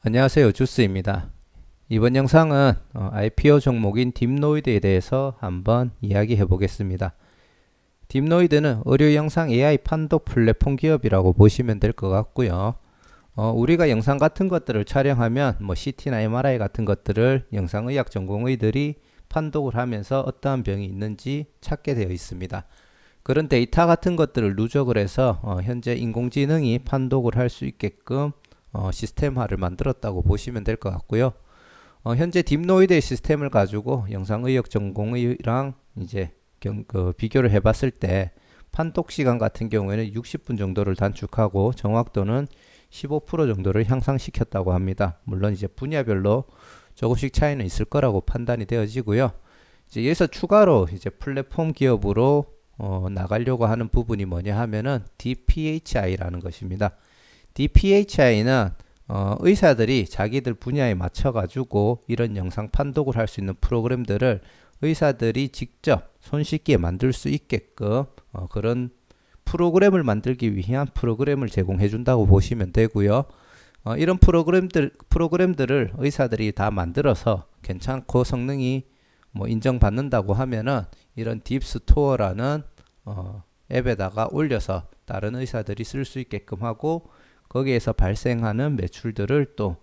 안녕하세요. 주스입니다. 이번 영상은 IPO 종목인 딥노이드에 대해서 한번 이야기해 보겠습니다. 딥노이드는 의료 영상 AI 판독 플랫폼 기업이라고 보시면 될 것 같고요. 우리가 영상 같은 것들을 촬영하면 CT나 MRI 같은 것들을 영상의학 전공의들이 판독을 하면서 어떠한 병이 있는지 찾게 되어 있습니다. 그런 데이터 같은 것들을 누적을 해서 현재 인공지능이 판독을 할 수 있게끔 시스템화를 만들었다고 보시면 될 것 같고요. 현재 딥노이드의 시스템을 가지고 영상의학 전공의랑 이제 비교를 해봤을 때 판독 시간 같은 경우에는 60분 정도를 단축하고 정확도는 15% 정도를 향상시켰다고 합니다. 물론 이제 분야별로 조금씩 차이는 있을 거라고 판단이 되어지고요. 이제 여기서 추가로 이제 플랫폼 기업으로 나가려고 하는 부분이 뭐냐 하면은 DPHI라는 것입니다. DPHI는 의사들이 자기들 분야에 맞춰가지고 이런 영상 판독을 할 수 있는 프로그램들을 의사들이 직접 손쉽게 만들 수 있게끔 그런 프로그램을 만들기 위한 프로그램을 제공해 준다고 보시면 되고요. 이런 프로그램들을 의사들이 다 만들어서 괜찮고 성능이 인정받는다고 하면은 이런 딥스토어라는 앱에다가 올려서 다른 의사들이 쓸 수 있게끔 하고 거기에서 발생하는 매출들을 또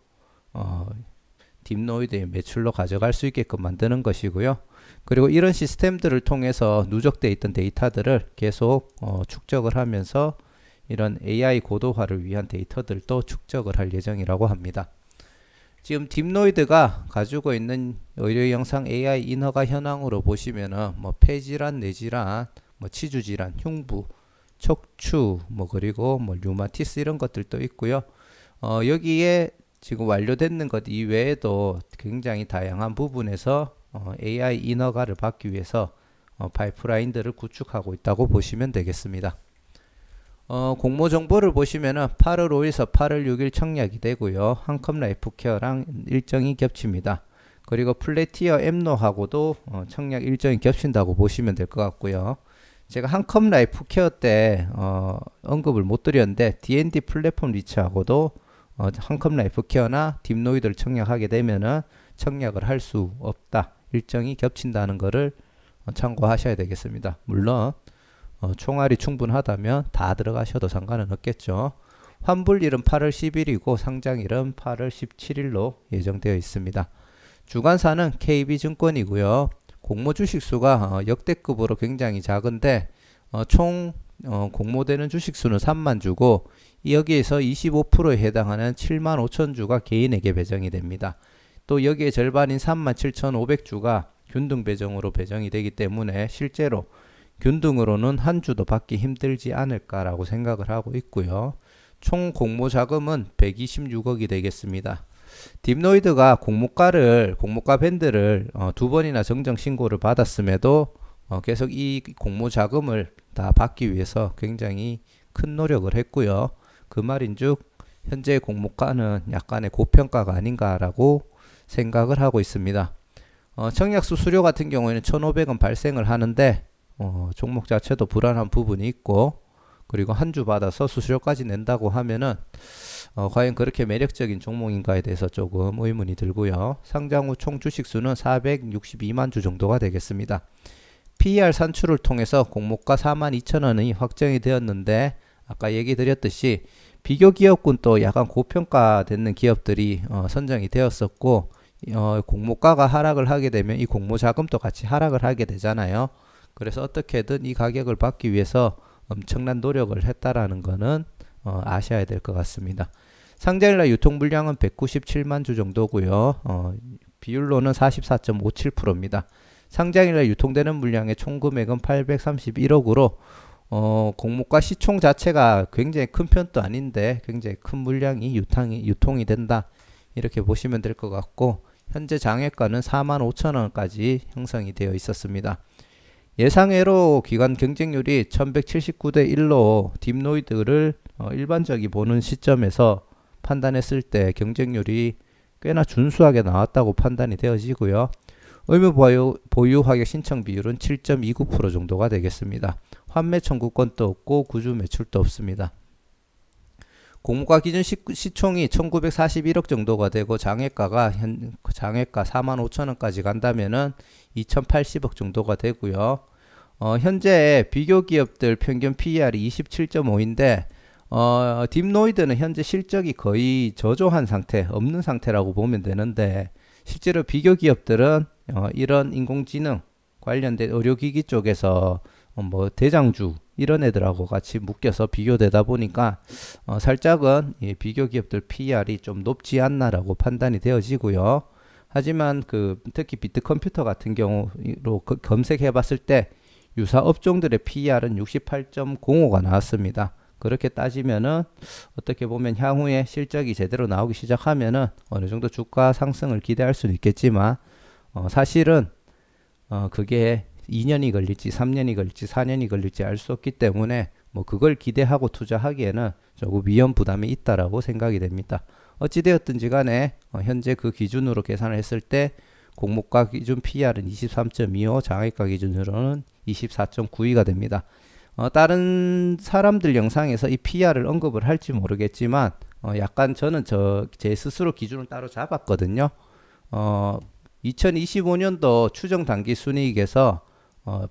딥노이드의 매출로 가져갈 수 있게끔 만드는 것이고요. 그리고 이런 시스템들을 통해서 누적되어 있던 데이터들을 계속 축적을 하면서 이런 AI 고도화를 위한 데이터들도 축적을 할 예정이라고 합니다. 지금 딥노이드가 가지고 있는 의료 영상 AI 인허가 현황으로 보시면은 폐질환, 뇌질환, 치주질환, 흉부, 척추, 그리고 류마티스 이런 것들도 있고요. 여기에 지금 완료되는 것 이외에도 굉장히 다양한 부분에서 AI 인허가를 받기 위해서 파이프라인들을 구축하고 있다고 보시면 되겠습니다. 공모 정보를 보시면은 8월 5일에서 8월 6일 청약이 되고요. 한컴 라이프케어랑 일정이 겹칩니다. 그리고 플래티어 엠노하고도 청약 일정이 겹친다고 보시면 될 것 같고요. 제가 한컴 라이프케어 때 언급을 못 드렸는데 D&D 플랫폼 리츠하고도 한컴 라이프케어나 딥노이드를 청약하게 되면은 청약을 할 수 없다. 일정이 겹친다는 것을 참고하셔야 되겠습니다. 물론 총알이 충분하다면 다 들어가셔도 상관은 없겠죠. 환불일은 8월 10일이고 상장일은 8월 17일로 예정되어 있습니다. 주관사는 KB증권이고요. 공모 주식수가 역대급으로 굉장히 작은데 총 공모되는 주식수는 3만 주고 여기에서 25%에 해당하는 7만 5천 주가 개인에게 배정이 됩니다. 또 여기에 절반인 3만 7,500주가 균등 배정으로 배정이 되기 때문에 실제로 균등으로는 한 주도 받기 힘들지 않을까라고 생각을 하고 있고요. 총 공모 자금은 126억이 되겠습니다. 딥노이드가 공모가 밴드를 두 번이나 정정 신고를 받았음에도 계속 이 공모 자금을 다 받기 위해서 굉장히 큰 노력을 했고요. 그 말인즉 현재 공모가는 약간의 고평가가 아닌가라고 생각을 하고 있습니다. 청약 수수료 같은 경우에는 1,500원 발생을 하는데 종목 자체도 불안한 부분이 있고 그리고 한 주 받아서 수수료까지 낸다고 하면은 과연 그렇게 매력적인 종목인가에 대해서 조금 의문이 들고요. 상장 후 총 주식수는 462만 주 정도가 되겠습니다. PER 산출을 통해서 공모가 42,000원이 확정이 되었는데 아까 얘기 드렸듯이 비교 기업군도 약간 고평가되는 기업들이 선정이 되었었고 공모가가 하락을 하게 되면 이 공모 자금도 같이 하락을 하게 되잖아요. 그래서 어떻게든 이 가격을 받기 위해서 엄청난 노력을 했다라는 거는 아셔야 될 것 같습니다. 상장일날 유통 물량은 197만 주 정도고요. 비율로는 44.57%입니다. 상장일날 유통되는 물량의 총 금액은 831억으로 공모가 시총 자체가 굉장히 큰 편도 아닌데 굉장히 큰 물량이 유통이 된다. 이렇게 보시면 될 것 같고 현재 장외가는 4만 5천 원까지 형성이 되어 있었습니다. 예상외로 기관 경쟁률이 1179대 1로 딥노이드를 일반적이 보는 시점에서 판단했을 때 경쟁률이 꽤나 준수하게 나왔다고 판단이 되어지고요. 의무 보유 하격 신청 비율은 7.29% 정도가 되겠습니다. 환매 청구권도 없고 구주 매출도 없습니다. 공모가 기준 시총이 1941억 정도가 되고 장외가가 장외가 45,000원까지 간다면은 2080억 정도가 되고요. 현재 비교 기업들 평균 PER이 27.5인데 딥노이드는 현재 실적이 거의 저조한 상태, 없는 상태라고 보면 되는데 실제로 비교 기업들은 이런 인공지능 관련된 의료기기 쪽에서 뭐 대장주 이런 애들하고 같이 묶여서 비교되다 보니까 살짝은 이 비교 기업들 PER이 좀 높지 않나라고 판단이 되어지고요. 하지만 특히 비트컴퓨터 같은 경우로 검색해 봤을 때 유사 업종들의 PER은 68.05가 나왔습니다. 그렇게 따지면은 어떻게 보면 향후에 실적이 제대로 나오기 시작하면은 어느 정도 주가 상승을 기대할 수는 있겠지만 사실은 그게 2년이 걸릴지 3년이 걸릴지 4년이 걸릴지 알 수 없기 때문에 뭐 그걸 기대하고 투자하기에는 조금 위험 부담이 있다라고 생각이 됩니다. 어찌되었든지 간에 현재 그 기준으로 계산을 했을 때 공모가 기준 PER은 23.25, 장외가 기준으로는 24.92가 됩니다. 다른 사람들 영상에서 이 PER을 언급을 할지 모르겠지만 약간 저는 제 스스로 기준을 따로 잡았거든요. 2025년도 추정 단기 순이익에서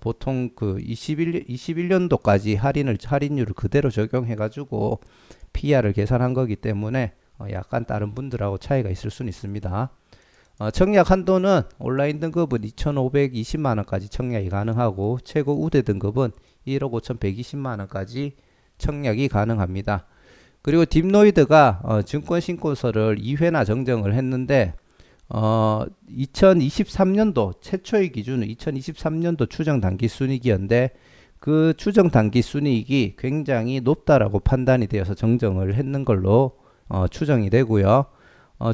보통 21년도까지 할인율을 그대로 적용해 가지고 PER을 계산한 거기 때문에 약간 다른 분들하고 차이가 있을 수는 있습니다. 청약 한도는 온라인 등급은 2,520만원까지 청약이 가능하고 최고 우대 등급은 1억 5,120만원까지 청약이 가능합니다. 그리고 딥노이드가 증권신고서를 2회나 정정을 했는데 2023년도 최초의 기준은 2023년도 추정 단기 순이익이었는데 그 추정 단기 순이익이 굉장히 높다라고 판단이 되어서 정정을 했는 걸로 추정이 되고요.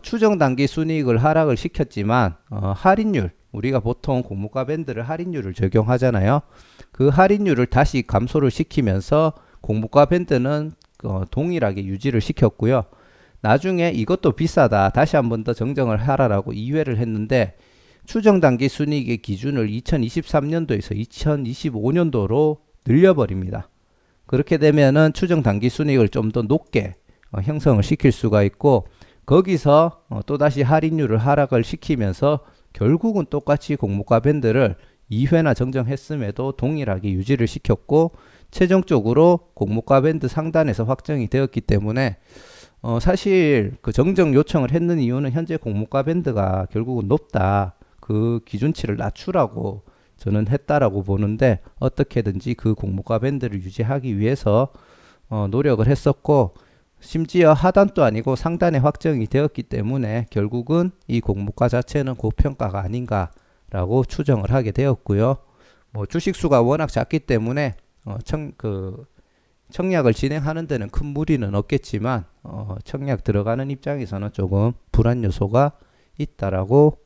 추정 단기 순이익을 하락을 시켰지만 할인율, 우리가 보통 공모가 밴드를 할인율을 적용하잖아요. 그 할인율을 다시 감소를 시키면서 공모가 밴드는 동일하게 유지를 시켰고요. 나중에 이것도 비싸다, 다시 한 번 더 정정을 하라라고 2회를 했는데 추정 단기 순이익의 기준을 2023년도에서 2025년도로 늘려버립니다. 그렇게 되면은 추정 단기 순이익을 좀 더 높게 형성을 시킬 수가 있고 거기서 또다시 할인율을 하락을 시키면서 결국은 똑같이 공모가 밴드를 2회나 정정했음에도 동일하게 유지를 시켰고 최종적으로 공모가 밴드 상단에서 확정이 되었기 때문에 사실 그 정정 요청을 했는 이유는 현재 공모가 밴드가 결국은 높다, 그 기준치를 낮추라고 저는 했다라고 보는데 어떻게든지 그 공모가 밴드를 유지하기 위해서 노력을 했었고 심지어 하단도 아니고 상단에 확정이 되었기 때문에 결국은 이 공모가 자체는 고평가가 아닌가라고 추정을 하게 되었고요. 뭐 주식수가 워낙 작기 때문에 청약을 진행하는 데는 큰 무리는 없겠지만 청약 들어가는 입장에서는 조금 불안 요소가 있다라고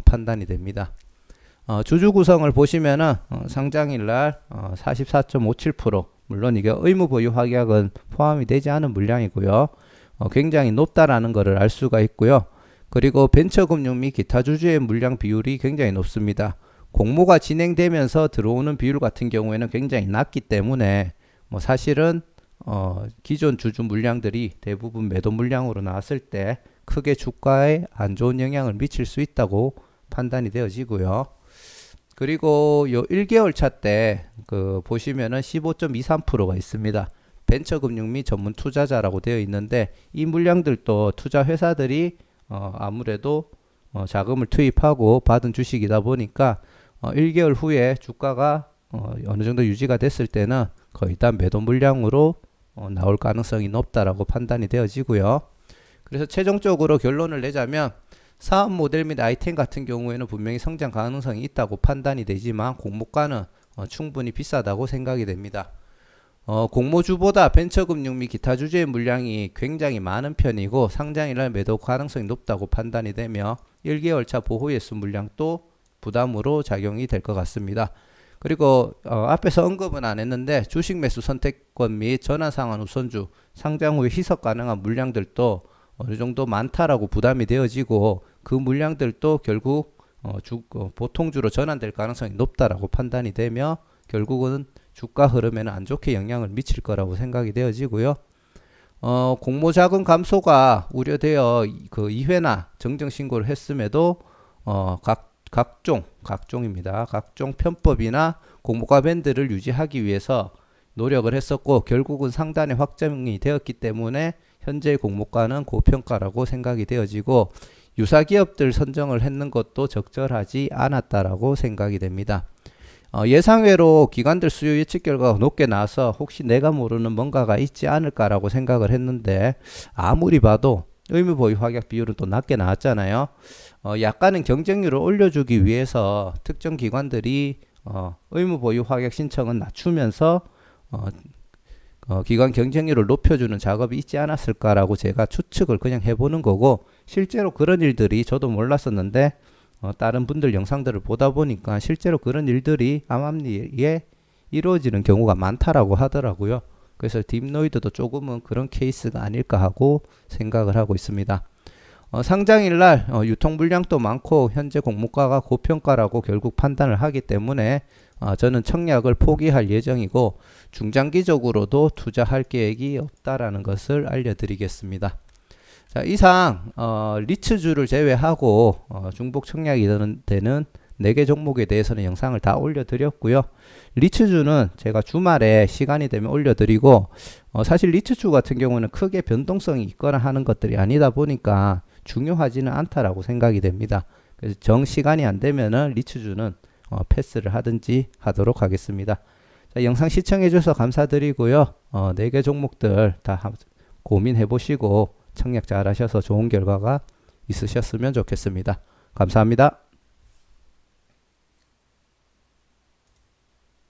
판단이 됩니다. 주주 구성을 보시면은 상장일날 44.57%, 물론 이게 의무 보유 확약은 포함이 되지 않은 물량이고요. 굉장히 높다라는 것을 알 수가 있고요. 그리고 벤처금융 및 기타 주주의 물량 비율이 굉장히 높습니다. 공모가 진행되면서 들어오는 비율 같은 경우에는 굉장히 낮기 때문에 뭐 사실은 기존 주주 물량들이 대부분 매도 물량으로 나왔을 때 크게 주가에 안 좋은 영향을 미칠 수 있다고 판단이 되어지고요. 그리고 요 1개월 차 때 보시면은 15.23%가 있습니다. 벤처금융 및 전문 투자자라고 되어 있는데 이 물량들도 투자 회사들이 아무래도 자금을 투입하고 받은 주식이다 보니까 1개월 후에 주가가 어느 정도 유지가 됐을 때는 거의 다 매도 물량으로 나올 가능성이 높다라고 판단이 되어지고요. 그래서 최종적으로 결론을 내자면 사업 모델 및 아이템 같은 경우에는 분명히 성장 가능성이 있다고 판단이 되지만 공모가는 충분히 비싸다고 생각이 됩니다. 공모주보다 벤처금융 및 기타 주주의 물량이 굉장히 많은 편이고 상장일날 매도 가능성이 높다고 판단이 되며 1개월차 보호예수 물량도 부담으로 작용이 될 것 같습니다. 그리고 앞에서 언급은 안 했는데 주식 매수 선택권 및 전환상환 우선주, 상장 후에 희석 가능한 물량들도 어느 정도 많다라고 부담이 되어지고 그 물량들도 결국 보통주로 전환될 가능성이 높다라고 판단이 되며 결국은 주가 흐름에는 안 좋게 영향을 미칠 거라고 생각이 되어지고요. 공모 자금 감소가 우려되어 그 2회나 정정 신고를 했음에도 각종입니다. 각종 편법이나 공모가 밴드를 유지하기 위해서 노력을 했었고 결국은 상단에 확정이 되었기 때문에 현재 공모가는 고평가라고 생각이 되어지고 유사 기업들 선정을 했는 것도 적절하지 않았다라고 생각이 됩니다. 예상외로 기관들 수요 예측 결과가 높게 나와서 혹시 내가 모르는 뭔가가 있지 않을까라고 생각을 했는데 아무리 봐도 의무 보유 확약 비율은 또 낮게 나왔잖아요. 약간은 경쟁률을 올려주기 위해서 특정 기관들이 의무 보유 확약 신청은 낮추면서 기관 경쟁률을 높여주는 작업이 있지 않았을까라고 제가 추측을 그냥 해보는 거고 실제로 그런 일들이 저도 몰랐었는데 다른 분들 영상들을 보다 보니까 실제로 그런 일들이 암암리에 이루어지는 경우가 많다라고 하더라고요. 그래서 딥노이드도 조금은 그런 케이스가 아닐까 하고 생각을 하고 있습니다. 상장일날 유통 물량도 많고 현재 공모가가 고평가라고 결국 판단을 하기 때문에 저는 청약을 포기할 예정이고 중장기적으로도 투자할 계획이 없다라는 것을 알려드리겠습니다. 자, 이상 리츠주를 제외하고 중복 청약이 되는 4개 종목에 대해서는 영상을 다 올려드렸고요. 리츠주는 제가 주말에 시간이 되면 올려드리고 사실 리츠주 같은 경우는 크게 변동성이 있거나 하는 것들이 아니다 보니까 중요하지는 않다라고 생각이 됩니다. 그래서 정시간이 안 되면은 리츠주는 패스를 하든지 하도록 하겠습니다. 자, 영상 시청해 주셔서 감사드리고요. 4개 종목들 다 고민해 보시고 청약 잘 하셔서 좋은 결과가 있으셨으면 좋겠습니다. 감사합니다.